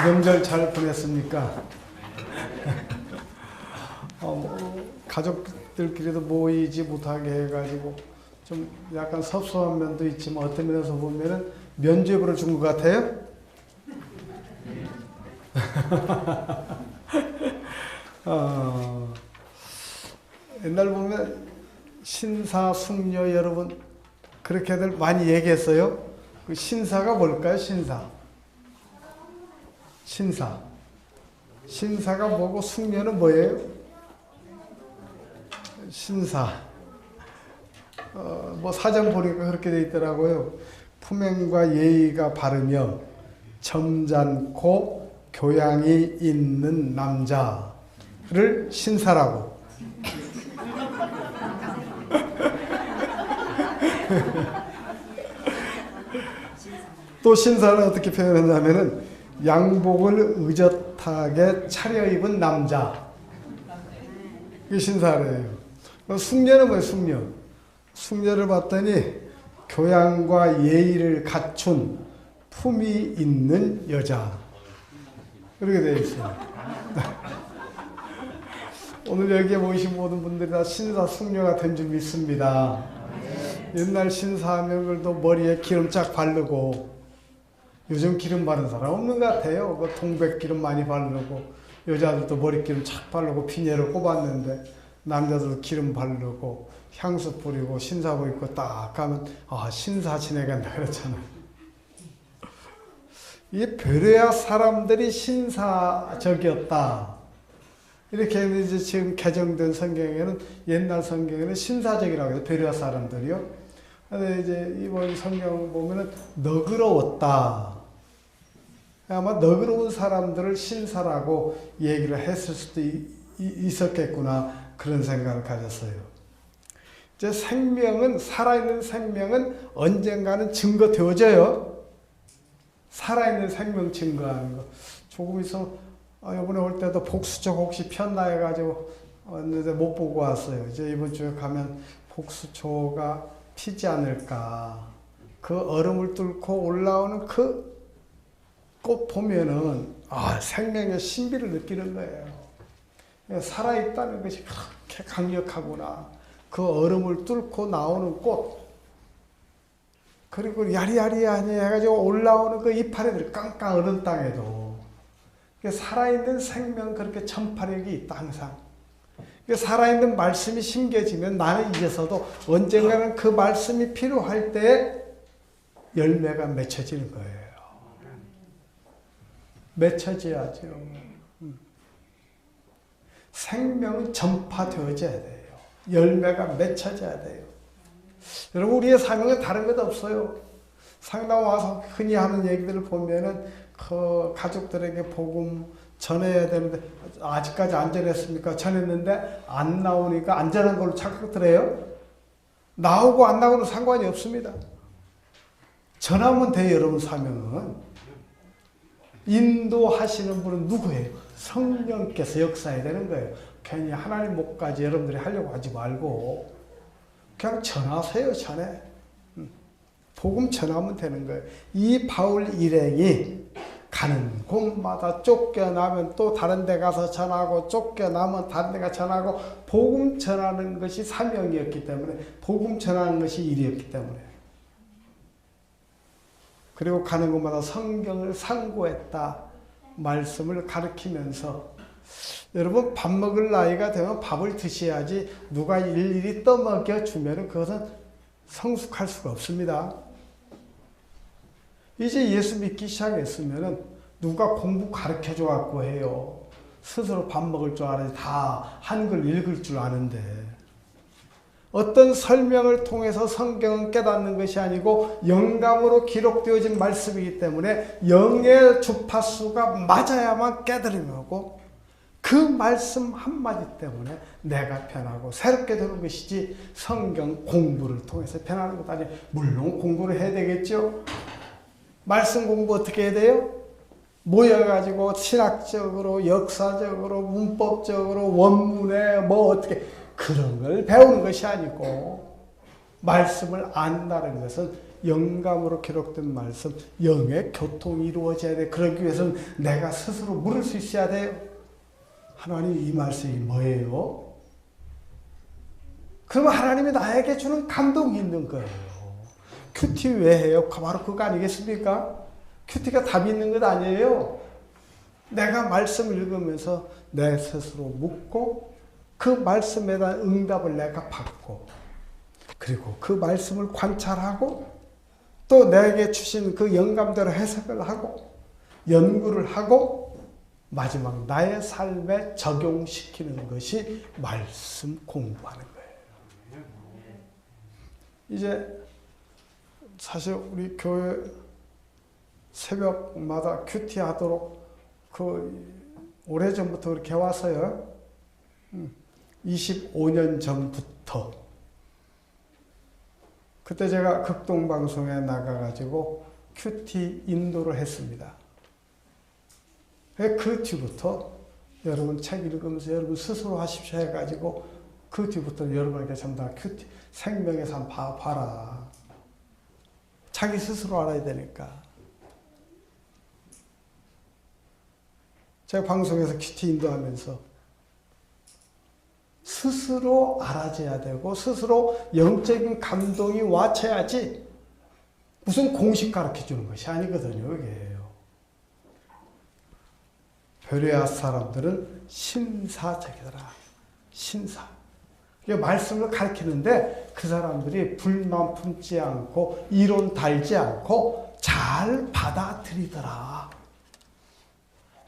명절 잘 보냈습니까? 가족들끼리도 모이지 못하게 해가지고 좀 약간 섭섭한 면도 있지만 어떤 면에서 보면은 면죄부를 준 것 같아요. 옛날 보면 신사숙녀 여러분 그렇게들 많이 얘기했어요. 그 신사가 뭘까요? 신사가 뭐고 숙녀는 뭐예요? 신사. 뭐 사전 보니까 그렇게 돼 있더라고요. 품행과 예의가 바르며 점잖고 교양이 있는 남자를 신사라고. 또 신사를 어떻게 표현했냐면은 양복을 의젓하게 차려입은 남자. 그게 신사래요. 숙녀는 뭐예요? 숙녀를 봤더니 교양과 예의를 갖춘 품이 있는 여자. 그렇게 되어 있어요. 오늘 여기에 모이신 모든 분들이 다 신사, 숙녀가 된 줄 믿습니다. 옛날 신사하면 그래도 머리에 기름 쫙 바르고, 요즘 기름 바른 사람 없는 것 같아요. 그 동백기름 많이 바르고, 여자들도 머리기름 착 바르고 피니를 꼽았는데, 남자들도 기름 바르고, 향수 뿌리고, 신사복 입고 딱 가면, 신사 지내간다 그랬잖아요. 이게 베레아 사람들이 신사적이었다. 이렇게 이제 지금 개정된 성경에는, 옛날 성경에는 신사적이라고 해요. 베레아 사람들이요. 근데 이제 이번 성경 보면은 너그러웠다. 아마 너그러운 사람들을 신사라고 얘기를 했을 수도 있었겠구나. 그런 생각을 가졌어요. 이제 살아있는 생명은 언젠가는 증거되어져요. 살아있는 생명 증거하는 거. 조금 있어, 이번에 올 때도 복수초 혹시 폈나 해가지고 왔는데 못 보고 왔어요. 이제 이번 주에 가면 복수초가 피지 않을까. 그 얼음을 뚫고 올라오는 그 꽃 보면은, 생명의 신비를 느끼는 거예요. 살아있다는 것이 그렇게 강력하구나. 그 얼음을 뚫고 나오는 꽃. 그리고 야리야리하니 해가지고 올라오는 그 이파리들, 깡깡 얼음 땅에도. 살아있는 생명 그렇게 전파력이 있다, 항상. 살아있는 말씀이 심겨지면 나는 이제서도 언젠가는 그 말씀이 필요할 때 열매가 맺혀지는 거예요. 맺혀져야죠. 생명은 전파되어져야 돼요. 열매가 맺혀져야 돼요. 여러분, 우리의 사명은 다른 것 없어요. 상담 와서 흔히 하는 얘기들을 보면은 그 가족들에게 복음 전해야 되는데, 아직까지 안 전했습니까? 전했는데 안 나오니까 안전한 걸로 착각들 해요. 나오고 안 나오고는 상관이 없습니다. 전하면 돼요. 여러분 사명은. 인도하시는 분은 누구예요? 성령께서 역사해야 되는 거예요. 괜히 하나님 목까지 여러분들이 하려고 하지 말고 그냥 전하세요. 전해. 복음 전하면 되는 거예요. 이 바울 일행이 가는 곳마다 쫓겨나면 또 다른 데 가서 전하고, 쫓겨나면 다른 데 가서 전하고, 복음 전하는 것이 사명이었기 때문에, 복음 전하는 것이 일이었기 때문에. 그리고 가는 곳마다 성경을 상고했다. 말씀을 가르치면서, 여러분 밥 먹을 나이가 되면 밥을 드셔야지 누가 일일이 떠먹여 주면 그것은 성숙할 수가 없습니다. 이제 예수 믿기 시작했으면 누가 공부 가르쳐줘 갖고 해요. 스스로 밥 먹을 줄 알아야지. 다 한글 읽을 줄 아는데. 어떤 설명을 통해서 성경은 깨닫는 것이 아니고 영감으로 기록되어진 말씀이기 때문에 영의 주파수가 맞아야만 깨달음이 오고, 그 말씀 한마디 때문에 내가 변하고 새롭게 되는 것이지, 성경 공부를 통해서 변하는 것 아니에요. 물론 공부를 해야 되겠죠. 말씀 공부 어떻게 해야 돼요? 모여가지고 신학적으로, 역사적으로, 문법적으로, 원문에 뭐 어떻게, 그런 걸 배우는 것이 아니고, 말씀을 안다는 것은 영감으로 기록된 말씀, 영의 교통이 이루어져야 돼. 그러기 위해서는 내가 스스로 물을 수 있어야 돼요. 하나님 이 말씀이 뭐예요? 그러면 하나님이 나에게 주는 감동이 있는 거예요. 큐티 왜 해요? 바로 그거 아니겠습니까? 큐티가 답이 있는 것 아니에요. 내가 말씀을 읽으면서 내 스스로 묻고 그 말씀에 대한 응답을 내가 받고 그리고 그 말씀을 관찰하고 또 내게 주신 그 영감대로 해석을 하고 연구를 하고 마지막 나의 삶에 적용시키는 것이 말씀 공부하는 거예요. 이제 사실 우리 교회 새벽마다 큐티 하도록 오래전부터 그렇게 와서요. 25년 전부터 그때 제가 극동방송에 나가가지고 큐티 인도를 했습니다. 그 뒤부터 여러분 책 읽으면서 여러분 스스로 하십시오 해가지고 그 뒤부터 여러분에게 전부 다 큐티 생명의 삶 봐라. 자기 스스로 알아야 되니까. 제가 방송에서 큐티 인도하면서 스스로 알아줘야 되고 스스로 영적인 감동이 와쳐야지 무슨 공식 가르쳐주는 것이 아니거든요. 이게요. 베레아 사람들은 신사적이더라. 신사. 말씀을 가르치는데 그 사람들이 불만 품지 않고 이론 달지 않고 잘 받아들이더라.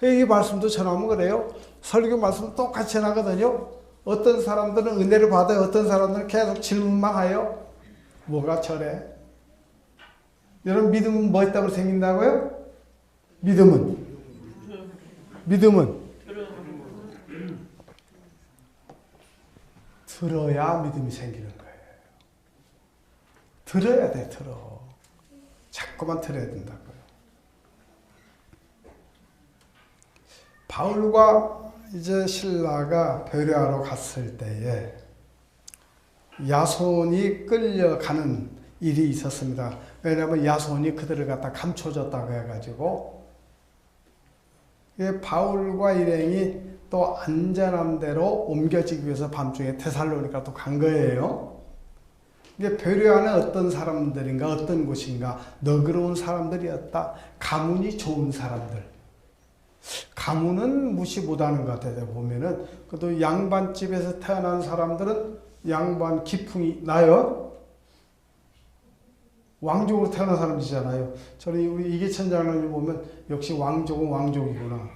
이 말씀도 전하면 그래요. 설교 말씀도 똑같이 전하거든요. 어떤 사람들은 은혜를 받아요. 어떤 사람들은 계속 질문만 해요. 뭐가 저래? 여러분 믿음은 뭐 때문에 생긴다고요? 믿음은 들어야 믿음이 생기는 거예요. 들어야 돼, 들어. 자꾸만 들어야 된다고요. 바울과 이제 신라가 베레아로 갔을 때에 야손이 끌려가는 일이 있었습니다. 왜냐하면 야손이 그들을 갖다 감춰줬다고 해가지고 바울과 일행이 또 안전한 데로 옮겨지기 위해서 밤중에 데살로니가 또 간 거예요. 이게 베레아는 어떤 사람들인가 어떤 곳인가 너그러운 사람들이었다. 가문이 좋은 사람들. 가문은 무시 못하는 것 같아요. 보면은 그래도 양반집에서 태어난 사람들은 양반 기풍이 나요. 왕족으로 태어난 사람이잖아요. 저는 우리 이계천 장로님 보면 역시 왕족은 왕족이구나.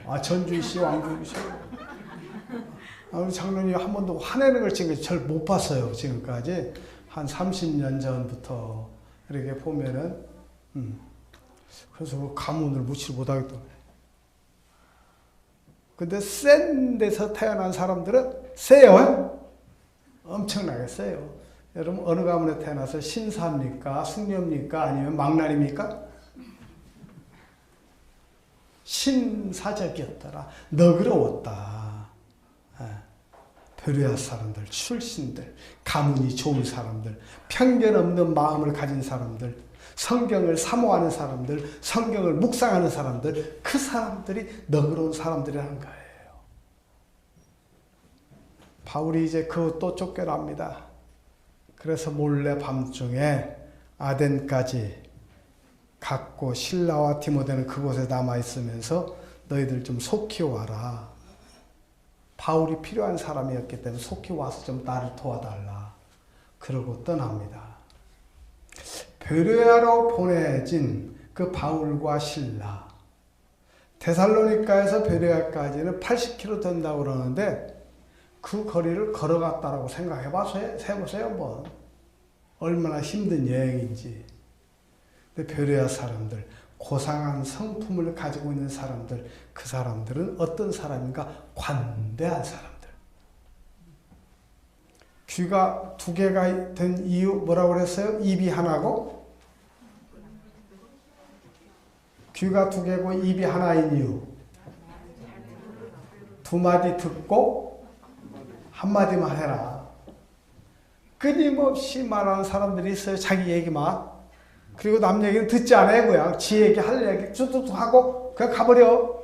아, 전주희 씨 왕족이셔. 우리 장로님 한 번도 화내는 걸 지금 잘 못 봤어요. 지금까지 한 30년 전부터 이렇게 보면은 그래서 그 가문을 무시 못하겠더라고요. 근데 센 데서 태어난 사람들은 세요. 엄청나게 세요. 여러분 어느 가문에 태어나서 신사입니까? 승려입니까? 아니면 망나니입니까? 신사적이었더라. 너그러웠다. 베레아 사람들, 출신들, 가문이 좋은 사람들, 편견 없는 마음을 가진 사람들, 성경을 사모하는 사람들, 성경을 묵상하는 사람들, 그 사람들이 너그러운 사람들이라는 거예요. 바울이 이제 그것도 쫓겨납니다. 그래서 몰래 밤중에 아덴까지 갔고 실라와 디모데는 그곳에 남아있으면서 너희들 좀 속히 와라. 바울이 필요한 사람이었기 때문에 속히 와서 좀 나를 도와달라. 그러고 떠납니다. 베레아로 보내진 그 바울과 실라. 데살로니가에서 베레아까지는 80km 된다고 그러는데 그 거리를 걸어갔다라고 해보세요 한번. 얼마나 힘든 여행인지. 근데 베레아 사람들, 고상한 성품을 가지고 있는 사람들, 그 사람들은 어떤 사람인가? 관대한 사람들. 귀가 두 개가 된 이유 뭐라고 그랬어요? 입이 하나고 귀가 두 개고 입이 하나인 이유. 두 마디 듣고 한 마디만 해라. 끊임없이 말하는 사람들이 있어요. 자기 얘기만. 그리고 남 얘기는 듣지 않아요. 그냥 지 얘기 할 얘기 쭈쭈쭈 하고 그냥 가버려.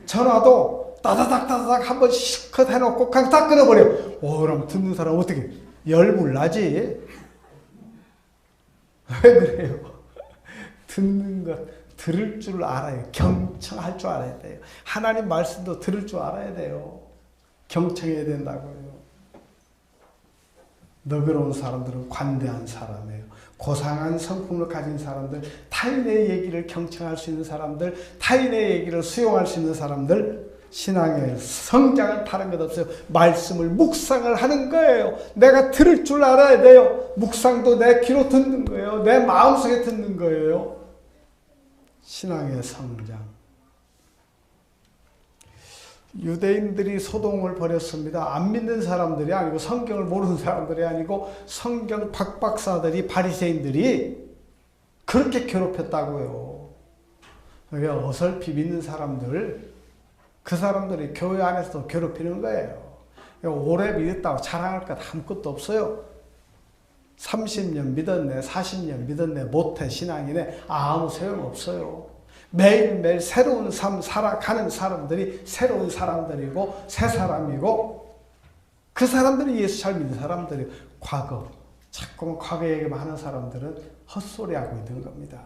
전화도 따다닥 한번 실컷 해놓고 그냥 딱 끊어버려. 그럼 듣는 사람 어떻게 열불 나지? 왜 그래요? 듣는 것 들을 줄 알아요. 경청할 줄 알아야 돼요. 하나님 말씀도 들을 줄 알아야 돼요. 경청해야 된다고요. 너그러운 사람들은 관대한 사람이에요. 고상한 성품을 가진 사람들, 타인의 얘기를 경청할 수 있는 사람들, 타인의 얘기를 수용할 수 있는 사람들, 신앙의 성장은 다른 것 없어요. 말씀을 묵상을 하는 거예요. 내가 들을 줄 알아야 돼요. 묵상도 내 귀로 듣는 거예요. 내 마음속에 듣는 거예요. 신앙의 성장. 유대인들이 소동을 벌였습니다. 안 믿는 사람들이 아니고 성경을 모르는 사람들이 아니고 성경 박박사들이 바리새인들이 그렇게 괴롭혔다고요. 그러니까 어설피 믿는 사람들, 그 사람들이 교회 안에서도 괴롭히는 거예요. 오래 믿었다고 자랑할 것 아무것도 없어요. 30년 믿었네, 40년 믿었네, 못해 신앙이네, 아무 소용없어요. 매일매일 새로운 삶 살아가는 사람들이 새로운 사람들이고 새 사람이고, 그 사람들이 예수 잘 믿는 사람들이 과거, 자꾸만 과거 얘기만 하는 사람들은 헛소리하고 있는 겁니다.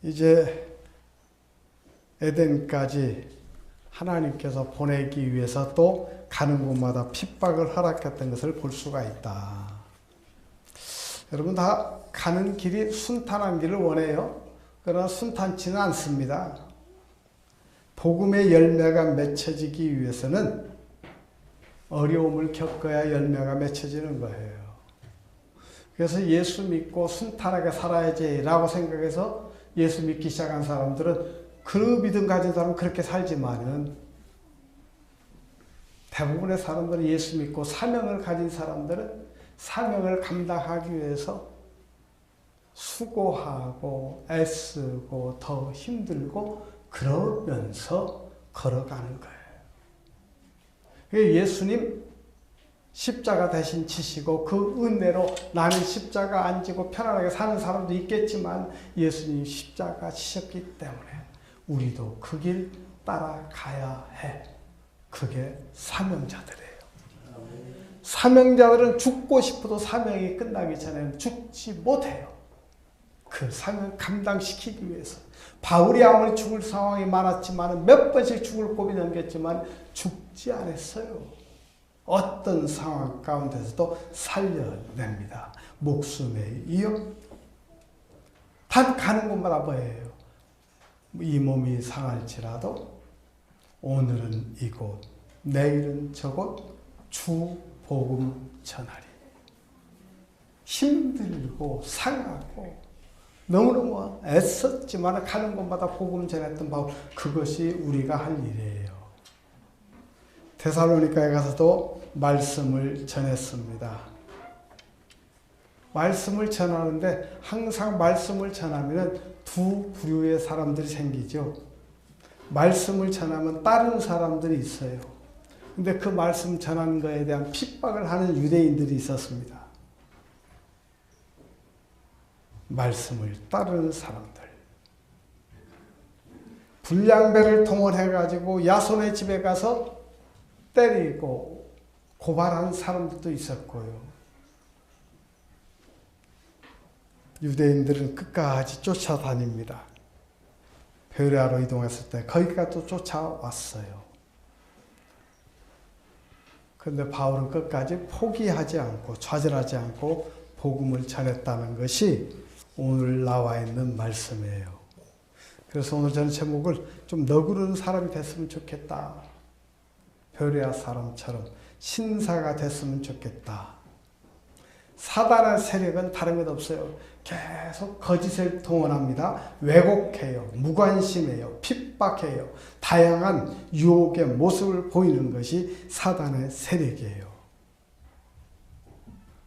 이제 에덴까지 하나님께서 보내기 위해서 또 가는 곳마다 핍박을 허락했던 것을 볼 수가 있다. 여러분 다 가는 길이 순탄한 길을 원해요. 그러나 순탄치는 않습니다. 복음의 열매가 맺혀지기 위해서는 어려움을 겪어야 열매가 맺혀지는 거예요. 그래서 예수 믿고 순탄하게 살아야지 라고 생각해서 예수 믿기 시작한 사람들은, 그 믿음 가진 사람은 그렇게 살지만은 대부분의 사람들은 예수 믿고 사명을 가진 사람들은 사명을 감당하기 위해서 수고하고 애쓰고 더 힘들고 그러면서 걸어가는 거예요. 예수님 십자가 대신 지시고 그 은혜로 나는 십자가 안 지고 편안하게 사는 사람도 있겠지만, 예수님 십자가 지셨기 때문에 우리도 그 길 따라가야 해. 그게 사명자들이에요. 사명자들은 죽고 싶어도 사명이 끝나기 전에는 죽지 못해요. 그 사명 감당시키기 위해서. 바울이 아무리 죽을 상황이 많았지만, 몇 번씩 죽을 고비 넘겼지만 죽지 않았어요. 어떤 상황 가운데서도 살려냅니다. 목숨에 이어 단 가는 곳마다 뭐예요? 이 몸이 상할지라도 오늘은 이곳, 내일은 저곳 주 복음 전하리. 힘들고 상하고 너무너무 애썼지만 가는 곳마다 복음 전했던 바울, 그것이 우리가 할 일이에요. 데살로니가에 가서도 말씀을 전했습니다. 말씀을 전하는데 항상 말씀을 전하면 두 부류의 사람들이 생기죠. 말씀을 전하면 다른 사람들이 있어요. 근데 그 말씀 전하는 것에 대한 핍박을 하는 유대인들이 있었습니다. 말씀을 따르는 사람들. 불량배를 동원해가지고 야손의 집에 가서 때리고 고발하는 사람들도 있었고요. 유대인들은 끝까지 쫓아다닙니다. 베레아로 이동했을 때 거기까지 또 쫓아왔어요. 그런데 바울은 끝까지 포기하지 않고 좌절하지 않고 복음을 전했다는 것이 오늘 나와 있는 말씀이에요. 그래서 오늘 저는 제목을 좀 너그러운 사람이 됐으면 좋겠다. 베레아 사람처럼 신사가 됐으면 좋겠다. 사단의 세력은 다른 것 없어요. 계속 거짓을 동원합니다. 왜곡해요. 무관심해요. 핍박해요. 다양한 유혹의 모습을 보이는 것이 사단의 세력이에요.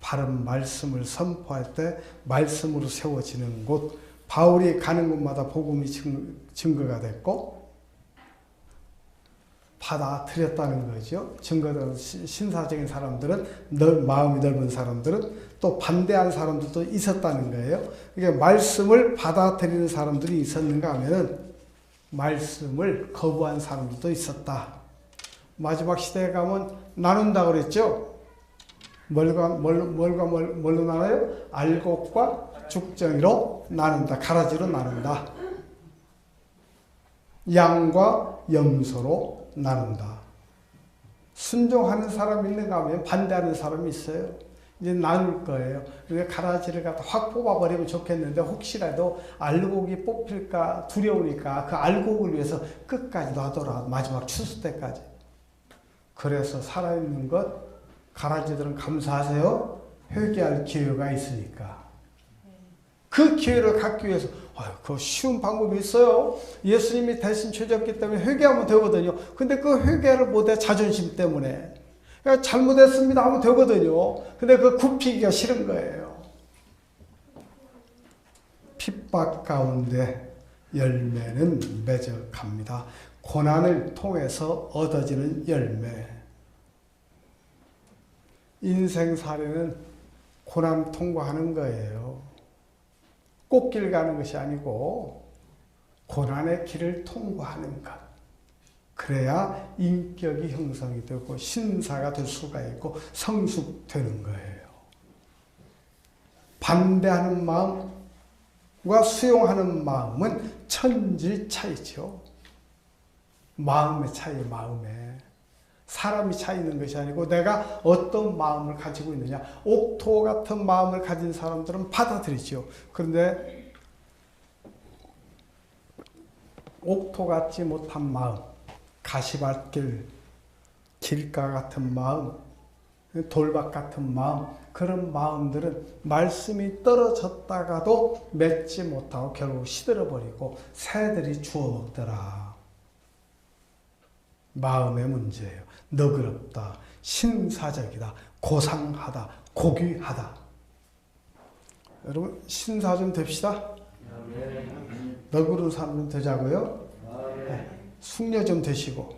바른 말씀을 선포할 때 말씀으로 세워지는 곳, 바울이 가는 곳마다 복음이 증거가 됐고, 받아들였다는 거죠. 증거적으로 신사적인 사람들은 마음이 넓은 사람들은 또 반대한 사람들도 있었다는 거예요. 이게 말씀을 받아들이는 사람들이 있었는가 하면은 말씀을 거부한 사람들도 있었다. 마지막 시대에 가면 나눈다고 그랬죠. 뭘로 나눠요? 알곡과 죽정이로 나눈다. 가라지로 나눈다. 양과 염소로 나눈다. 순종하는 사람이 있는가 하면 반대하는 사람이 있어요. 이제 나눌 거예요. 그러니까 가라지를 갖다 확 뽑아버리면 좋겠는데 혹시라도 알곡이 뽑힐까 두려우니까 그 알곡을 위해서 끝까지 놔둬라. 마지막 추수 때까지. 그래서 살아있는 것 가라지들은 감사하세요. 회개할 기회가 있으니까. 그 기회를 갖기 위해서 그 쉬운 방법이 있어요. 예수님이 대신 죄졌기 때문에 회개하면 되거든요. 근데 그 회개를 못해 자존심 때문에. 잘못했습니다 하면 되거든요. 근데 그 굽히기가 싫은 거예요. 핍박 가운데 열매는 맺어 갑니다. 고난을 통해서 얻어지는 열매. 인생살이는 고난 통과하는 거예요. 꽃길 가는 것이 아니고 고난의 길을 통과하는 것. 그래야 인격이 형성이 되고 신사가 될 수가 있고 성숙되는 거예요. 반대하는 마음과 수용하는 마음은 천지 차이죠. 마음의 차이, 마음에. 사람이 차이는 것이 아니고 내가 어떤 마음을 가지고 있느냐. 옥토 같은 마음을 가진 사람들은 받아들이죠. 그런데 옥토 같지 못한 마음, 가시밭길, 길가 같은 마음, 돌밭 같은 마음, 그런 마음들은 말씀이 떨어졌다가도 맺지 못하고 결국 시들어버리고 새들이 주워 먹더라. 마음의 문제예요. 너그럽다, 신사적이다, 고상하다, 고귀하다. 여러분 신사 좀 됩시다. 너그러운 사람 좀 되자고요. 숙녀 좀 되시고.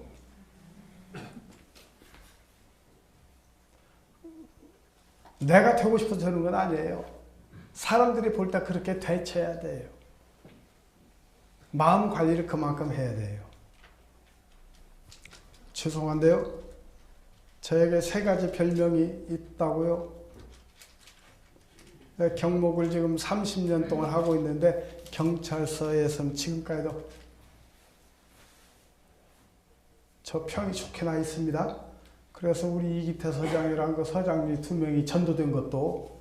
내가 되고 싶어서 되는 건 아니에요. 사람들이 볼 때 그렇게 되쳐야 돼요. 마음 관리를 그만큼 해야 돼요. 죄송한데요. 저에게 3가지 별명이 있다고요. 경목을 지금 30년 동안 하고 있는데 경찰서에서는 지금까지도 저 평이 좋게 나 있습니다. 그래서 우리 이기태 서장이라는 그 서장님 2명이 전도된 것도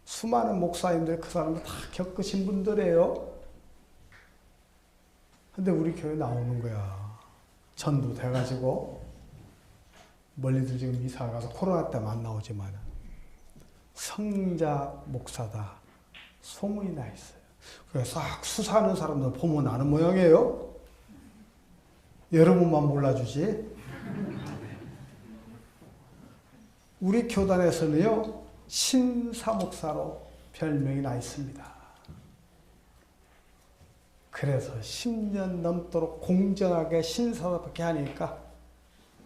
수많은 목사님들 그 사람들 다 겪으신 분들이에요. 근데 우리 교회 나오는 거야. 전도돼가지고 멀리들 지금 이사가서 코로나 때문에 안 나오지만 성자 목사다 소문이 나 있어요. 그래서 싹 수사하는 사람들 보면 아는 모양이에요. 여러분만 몰라주지. 우리 교단에서는요 신사목사로 별명이 나 있습니다. 그래서 10년 넘도록 공정하게 신사답게 하니까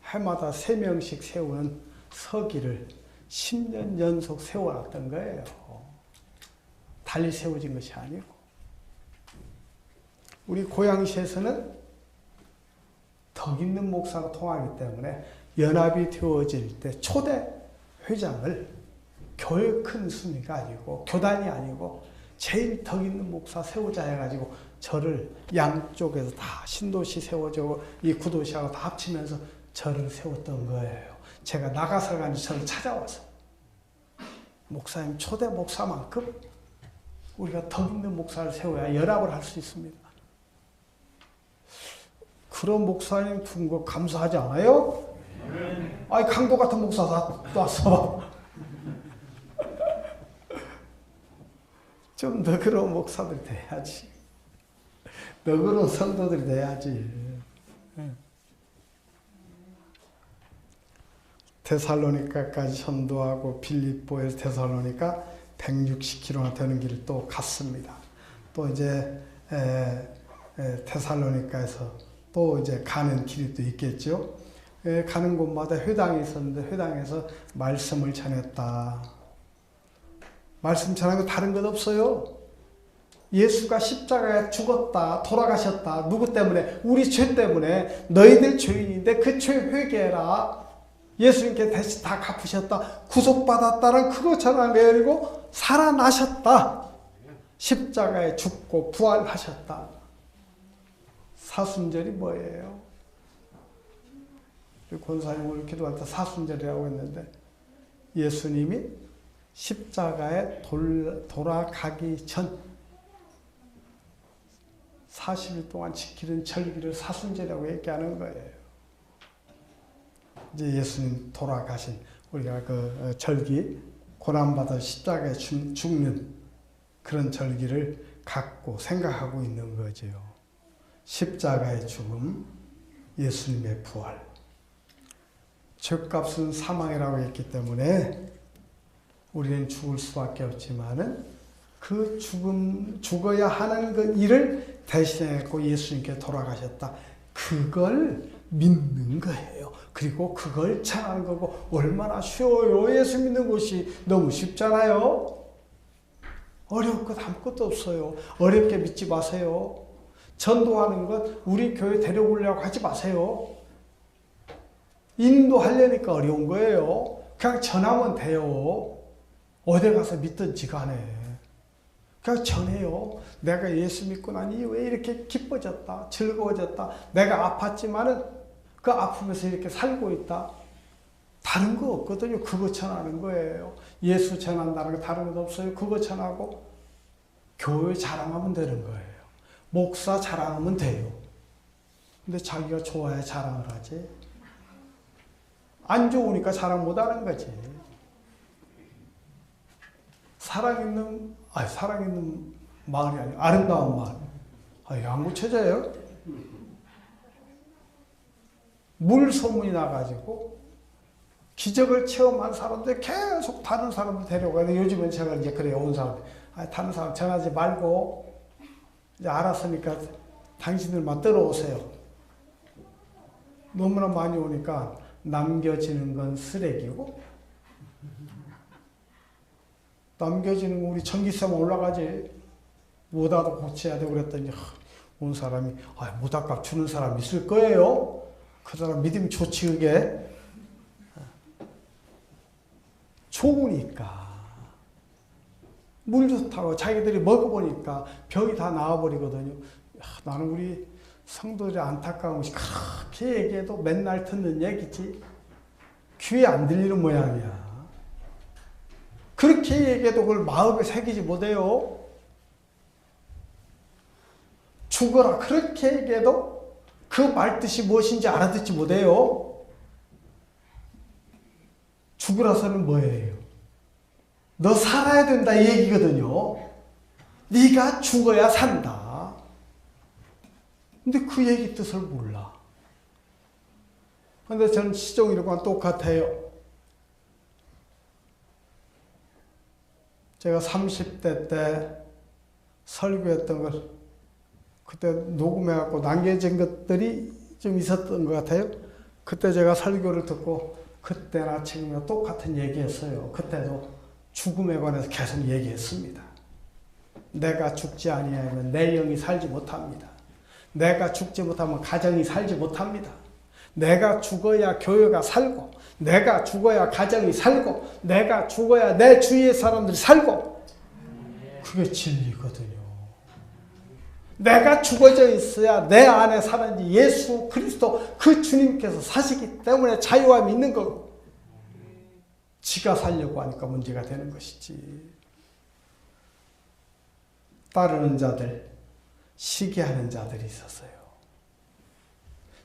해마다 3명씩 세우는 서기를 10년 연속 세워놨던 거예요. 달리 세워진 것이 아니고. 우리 고양시에서는 덕 있는 목사가 통하기 때문에 연합이 되어질 때 초대 회장을 교회 큰 순위가 아니고 교단이 아니고 제일 덕 있는 목사 세우자 해가지고 저를 양쪽에서 다 신도시 세워주고 이 구도시하고 다 합치면서 저를 세웠던 거예요. 제가 나가서 간지 저를 찾아와서 목사님 초대 목사만큼 우리가 덕 있는 목사를 세워야 연합을 할 수 있습니다. 그런 목사님 둔 거 감사하지 않아요? 아니 강도 같은 목사 다 왔어. 좀 너그러운 목사들이 돼야지. 너그러운 성도들이 돼야지. 데살로니카까지 전도하고 빌립보에서 데살로니카 160km나 되는 길을 또 갔습니다. 또 이제 데살로니카에서 또 이제 가는 길이 또 있겠죠. 가는 곳마다 회당이 있었는데 회당에서 말씀을 전했다. 말씀 전하는 거 다른 것 없어요. 예수가 십자가에 죽었다, 돌아가셨다. 누구 때문에? 우리 죄 때문에. 너희들 죄인인데 그 죄 회개해라. 예수님께 대신 다 갚으셨다. 구속받았다는 그거 전하는 거예요. 그리고 살아나셨다. 십자가에 죽고 부활하셨다. 사순절이 뭐예요? 권사님 오늘 기도할 때 사순절이라고 했는데 예수님이 십자가에 돌아가기 전 40일 동안 지키는 절기를 사순절이라고 얘기하는 거예요. 이제 예수님 돌아가신 우리가 그 절기, 고난받아 십자가에 죽는 그런 절기를 갖고 생각하고 있는 거죠. 십자가의 죽음, 예수님의 부활. 죄값은 사망이라고 했기 때문에 우리는 죽을 수밖에 없지만은 그 죽어야 하는 그 일을 대신했고 예수님께 돌아가셨다. 그걸 믿는 거예요. 그리고 그걸 전하는 거고 얼마나 쉬워요. 예수 믿는 것이 너무 쉽잖아요. 어려울 것 아무것도 없어요. 어렵게 믿지 마세요. 전도하는 것 우리 교회 데려오려고 하지 마세요. 인도하려니까 어려운 거예요. 그냥 전하면 돼요. 어디 가서 믿든지 간에. 그냥 전해요. 내가 예수 믿고 나니 왜 이렇게 기뻐졌다, 즐거워졌다. 내가 아팠지만은 그 아픔에서 이렇게 살고 있다. 다른 거 없거든요. 그거 전하는 거예요. 예수 전한다는 거 다른 것 없어요. 그거 전하고 교회 자랑하면 되는 거예요. 목사 자랑하면 돼요. 근데 자기가 좋아야 자랑을 하지. 안 좋으니까 자랑 못 하는 거지. 사랑있는 마을이 아니고 아름다운 마을. 양구 처자예요. 물 소문이 나가지고 기적을 체험한 사람들 계속 다른 사람들 데려가요. 요즘은 제가 이제 그래요. 온 사람. 다른 사람 전하지 말고 이제 알았으니까 당신들만 들어오세요. 너무나 많이 오니까 남겨지는 건 쓰레기고 남겨지는 거 우리 전기세만 올라가지 모다도 고쳐야 되고 그랬더니 온 사람이 모다값 주는 사람 있을 거예요. 그 사람 믿음 좋지 그게. 좋으니까 물 좋다고 자기들이 먹어보니까 병이 다 나와버리거든요. 나는 우리 성도들의 안타까운 것이 그렇게 얘기해도 맨날 듣는 얘기지 귀에 안 들리는 모양이야. 그렇게 얘기해도 그걸 마음에 새기지 못해요. 죽어라 그렇게 얘기해도 그 말뜻이 무엇인지 알아듣지 못해요. 죽으라서는 뭐예요? 너 살아야 된다 이 얘기거든요. 네가 죽어야 산다. 근데 그 얘기 뜻을 몰라. 근데 저는 시종일관 똑같아요. 제가 30대 때 설교했던 걸 그때 녹음해갖고 남겨진 것들이 좀 있었던 것 같아요. 그때 제가 설교를 듣고 그때나 지금이나 똑같은 얘기했어요. 그때도 죽음에 관해서 계속 얘기했습니다. 내가 죽지 아니하면 내 영이 살지 못합니다. 내가 죽지 못하면 가정이 살지 못합니다. 내가 죽어야 교회가 살고 내가 죽어야 가정이 살고 내가 죽어야 내 주위의 사람들이 살고 그게 진리거든요. 내가 죽어져 있어야 내 안에 사는 예수 그리스도 그 주님께서 사시기 때문에 자유함이 있는 거고 지가 살려고 하니까 문제가 되는 것이지. 따르는 자들, 시기하는 자들이 있었어요.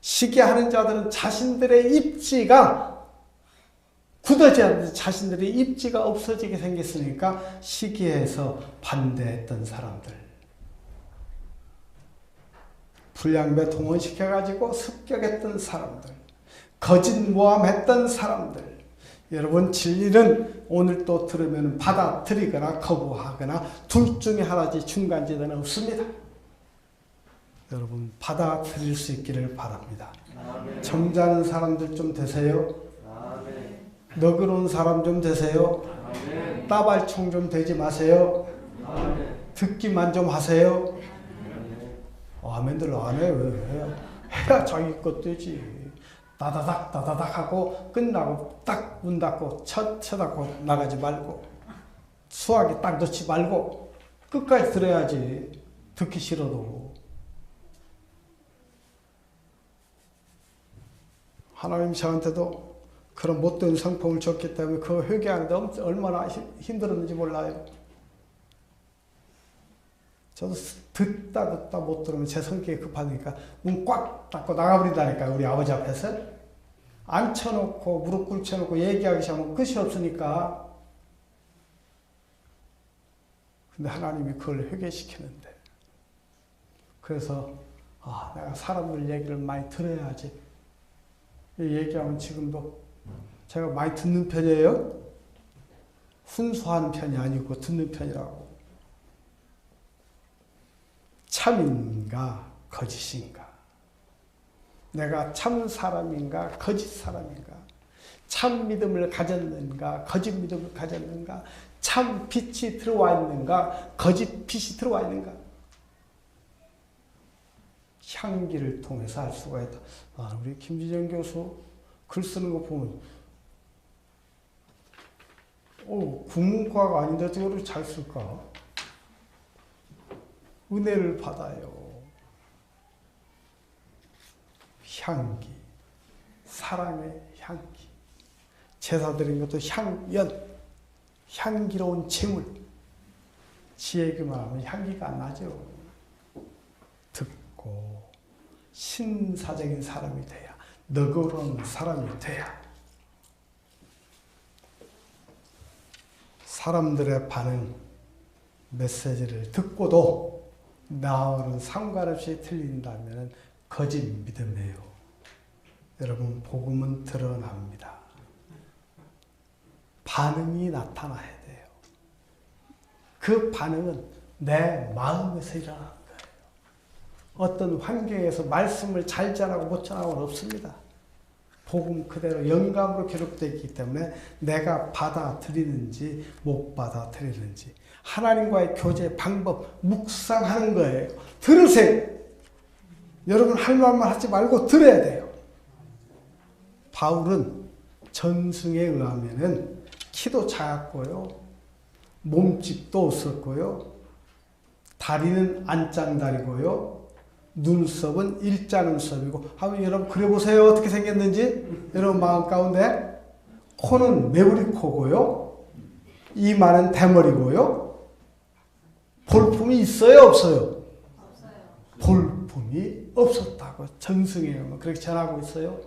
시기하는 자들은 자신들의 입지가 굳어지 않는 자신들의 입지가 없어지게 생겼으니까 시기해서 반대했던 사람들. 불량배 동원시켜가지고 습격했던 사람들. 거짓 모함했던 사람들. 여러분 진리는 오늘 또 들으면 받아들이거나 거부하거나 둘 중에 하나지 중간지대는 없습니다. 여러분 받아들일 수 있기를 바랍니다. 점잖은 사람들 좀 되세요. 너그러운 사람 좀 되세요. 따발총 좀 되지 마세요. 듣기만 좀 하세요. 아멘들 안 해. 왜? 해야 자기 것 되지. 다다닥 다다닥 하고 끝나고 딱 문 닫고 쳐닫고 나가지 말고 수학에 딱 넣지 말고 끝까지 들어야지. 듣기 싫어도. 하나님 저한테도 그런 못된 성품을 줬기 때문에 그 회개하는데 얼마나 힘들었는지 몰라요. 저도 듣다 못 들으면 제 성격이 급하니까 문 꽉 닫고 나가버린다니까요. 우리 아버지 앞에서. 앉혀놓고 무릎 꿇쳐놓고 얘기하기 시작하면 끝이 없으니까. 근데 하나님이 그걸 회개시키는데. 그래서 내가 사람들 얘기를 많이 들어야지. 이 얘기하면 지금도 제가 많이 듣는 편이에요. 훈수하는 편이 아니고 듣는 편이라고. 참인가 거짓인가? 내가 참 사람인가 거짓 사람인가? 참 믿음을 가졌는가 거짓 믿음을 가졌는가? 참 빛이 들어와 있는가 거짓 빛이 들어와 있는가? 향기를 통해서 알 수가 있다. 우리 김지정 교수 글 쓰는 거 보면 국문과가 아닌데 어떻게 잘 쓸까? 은혜를 받아요. 향기, 사랑의 향기. 제사 드린 것도 향연, 향기로운 재물. 지 얘기만 하면 향기가 안 나죠. 듣고 신사적인 사람이 돼야, 너그러운 사람이 돼야 사람들의 반응, 메시지를 듣고도 나와는 상관없이 틀린다면 거짓 믿음이에요. 여러분, 복음은 드러납니다. 반응이 나타나야 돼요. 그 반응은 내 마음에서 일어나는 거예요. 어떤 환경에서 말씀을 잘 전하고 못 전하고는 없습니다. 복음 그대로 영감으로 기록되어 있기 때문에 내가 받아들이는지 못 받아들이는지 하나님과의 교제 방법 묵상하는 거예요. 들으세요. 여러분 할 말만 하지 말고 들어야 돼요. 바울은 전승에 의하면은 키도 작았고요. 몸집도 없었고요. 다리는 안짱다리고요. 눈썹은 일자눈썹이고 한번 여러분 그려보세요. 어떻게 생겼는지. 여러분 마음 가운데 코는 매부리 코고요. 이마는 대머리고요. 볼품이 있어요? 없어요? 없어요. 볼품이 없었다고 전승에 의하면 그렇게 전하고 있어요.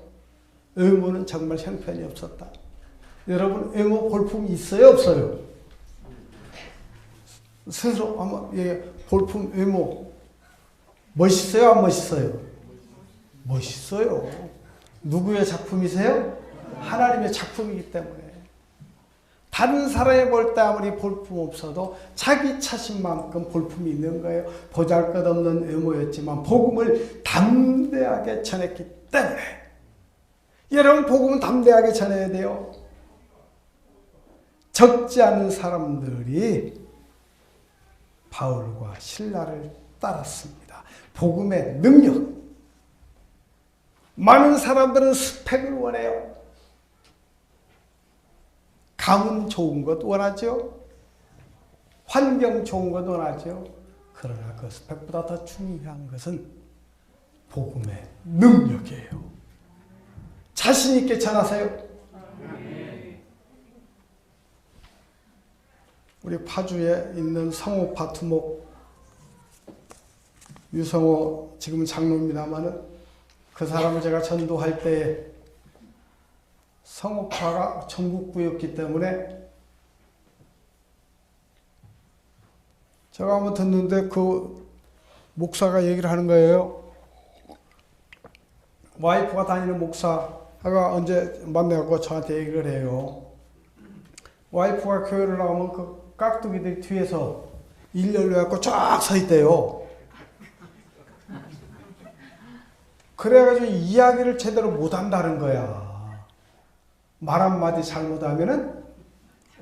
외모는 정말 형편이 없었다. 여러분 외모 볼품이 있어요? 없어요? 스스로 아마 볼품 외모 멋있어요? 안 멋있어요? 멋있어요. 누구의 작품이세요? 하나님의 작품이기 때문에. 다른 사람이 볼 때 아무리 볼품 없어도 자기 차신 만큼 볼품이 있는 거예요. 보잘것없는 외모였지만 복음을 담대하게 전했기 때문에. 여러분 복음은 담대하게 전해야 돼요. 적지 않은 사람들이 바울과 실라를 따랐습니다. 복음의 능력. 많은 사람들은 스펙을 원해요. 가문 좋은 것 원하죠. 환경 좋은 것 원하죠. 그러나 그 스펙보다 더 중요한 것은 복음의 능력이에요. 자신 있게 전하세요. 우리 파주에 있는 성호파 두목 유성호 지금은 장로입니다만은 그 사람을 제가 전도할 때 성호파가 전국구였기 때문에 제가 한번 듣는데 그 목사가 얘기를 하는 거예요. 와이프가 다니는 목사가 언제 만나고 저한테 얘기를 해요. 와이프가 교회를 나오면 그 깍두기들 뒤에서 일렬로 해갖고 쫙 서 있대요. 그래가지고 이야기를 제대로 못한다는 거야. 말 한마디 잘못하면은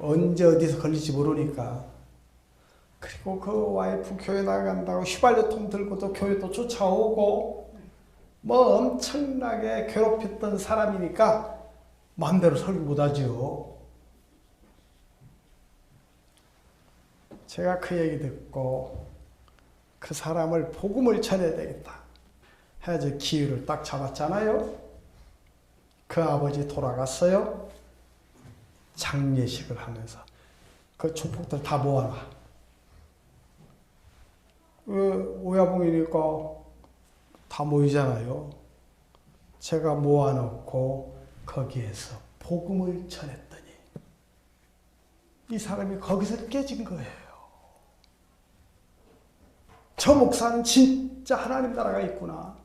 언제 어디서 걸릴지 모르니까. 그리고 그 와이프 교회 나간다고 휘발유통 들고도 교회도 쫓아오고 뭐 엄청나게 괴롭혔던 사람이니까 마음대로 설교 못하죠. 제가 그 얘기 듣고 그 사람을 복음을 전해야 되겠다 해서 기회를 딱 잡았잖아요. 그 아버지 돌아갔어요. 장례식을 하면서 그 족복들 다 모아놔. 오야봉이니까 다 모이잖아요. 제가 모아놓고 거기에서 복음을 전했더니 이 사람이 거기서 깨진 거예요. 저 목사는 진짜 하나님 나라가 있구나.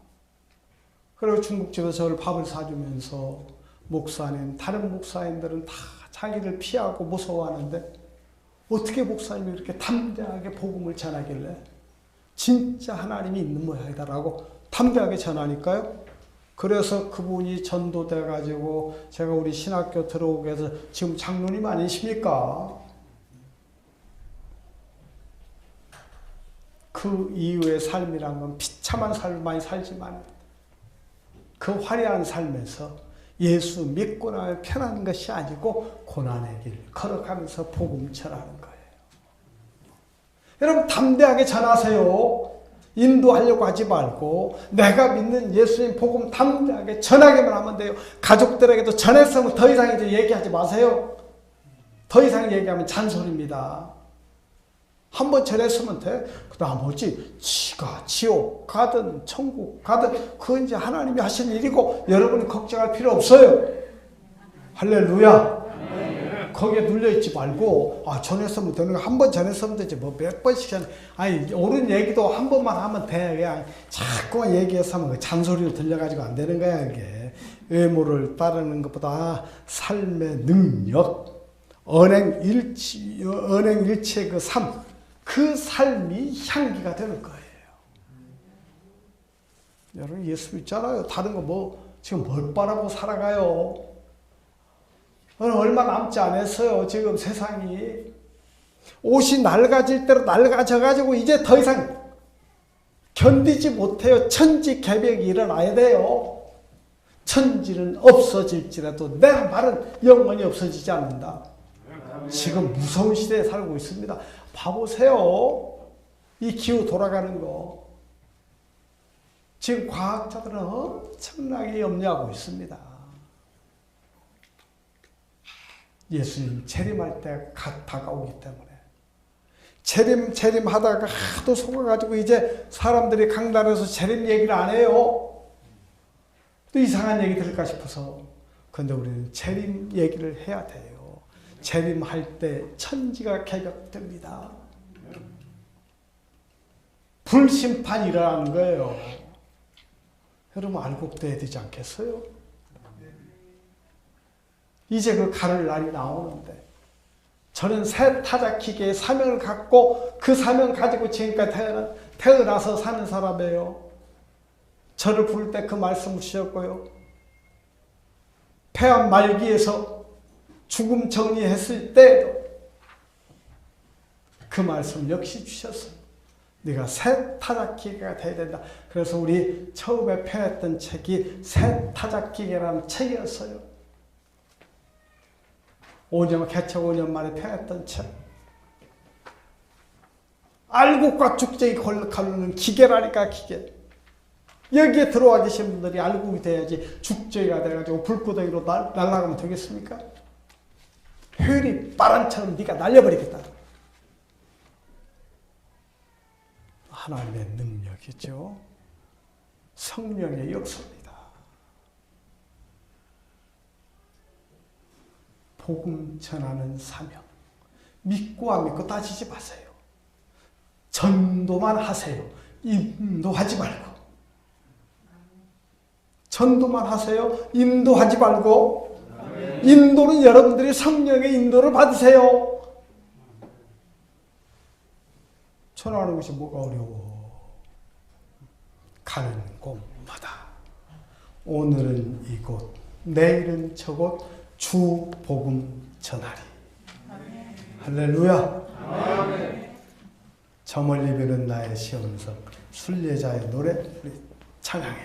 그리고 중국집에서 저를 밥을 사주면서 목사님, 다른 목사님들은 다 자기를 피하고 무서워하는데 어떻게 목사님이 이렇게 담대하게 복음을 전하길래 진짜 하나님이 있는 모양이다라고 담대하게 전하니까요. 그래서 그분이 전도돼 가지고 제가 우리 신학교 들어오게 해서 지금 장로님 아니십니까? 그 이후의 삶이란 건 비참한 삶을 많이 살지만 그 화려한 삶에서 예수 믿고 나면 편한 것이 아니고 고난의 길 걸어가면서 복음 전하는 거예요. 여러분 담대하게 전하세요. 인도하려고 하지 말고 내가 믿는 예수님 복음 담대하게 전하기만 하면 돼요. 가족들에게도 전했으면 더 이상 이제 얘기하지 마세요. 더 이상 얘기하면 잔소리입니다. 한번 전했으면 돼. 그 나머지 지가 지옥 가든 천국 가든 그건 이제 하나님이 하신 일이고 여러분이 걱정할 필요 없어요. 할렐루야. 거기에 눌려있지 말고 전했으면 되는 거 한 번 전했으면 되지 뭐 몇 번씩 전 아니 옳은 얘기도 한 번만 하면 돼. 그냥 자꾸만 얘기해서 하면 잔소리로 들려가지고 안 되는 거야. 이게 외모를 따르는 것보다 삶의 능력 언행일치의 그 삶 그 삶이 향기가 되는 거예요. 여러분 예수 믿잖아요. 다른 거 뭐 지금 뭘 바라보고 살아가요. 얼마 남지 않았어요. 지금 세상이 옷이 낡아질 대로 낡아져가지고 이제 더 이상 견디지 못해요. 천지개벽이 일어나야 돼요. 천지는 없어질지라도 내 말은 영원히 없어지지 않는다. 지금 무서운 시대에 살고 있습니다. 봐보세요. 이 기후 돌아가는 거. 지금 과학자들은 엄청나게 염려하고 있습니다. 예수님 재림할 때 다가오기 때문에. 재림하다가 하도 속아가지고 이제 사람들이 강단에서 재림 얘기를 안 해요. 또 이상한 얘기 들을까 싶어서. 그런데 우리는 재림 얘기를 해야 돼요. 재림할 때 천지가 개벽됩니다. 불심판이 일어나는 거예요. 여러분 알고 돼야 되지 않겠어요? 이제 그 가를 날이 나오는데 저는 새 타작기계의 사명을 갖고 그 사명 가지고 지금까지 태어나서 사는 사람이에요. 저를 부를 때 그 말씀을 주셨고요. 폐암 말기에서 죽음 정리했을 때도 그 말씀 역시 주셨어요. 네가 새 타작기계가 돼야 된다. 그래서 우리 처음에 펴냈던 책이 새 타작기계라는 책이었어요. 개척 5년 만에 펴냈던 책. 알곡과 죽쟁이 가르는 기계라니까 기계. 여기에 들어와 계신 분들이 알곡이 돼야지 죽쟁이가 돼가지고 불구덩이로 날아가면 되겠습니까? 효율이 바람처럼 네가 날려버리겠다. 하나님의 능력이죠. 성령의 역사입니다. 복음 전하는 사명. 믿고 안 믿고 따지지 마세요. 전도만 하세요. 인도하지 말고. 전도만 하세요. 인도하지 말고. 인도는 여러분들이 성령의 인도를 받으세요. 전하는 것이 뭐가 어려워. 가는 곳마다 오늘은 이곳, 내일은 저곳 주 복음 전하리. 할렐루야. 저 멀리 비는 나의 시험성, 순례자의 노래 우리 찬양해.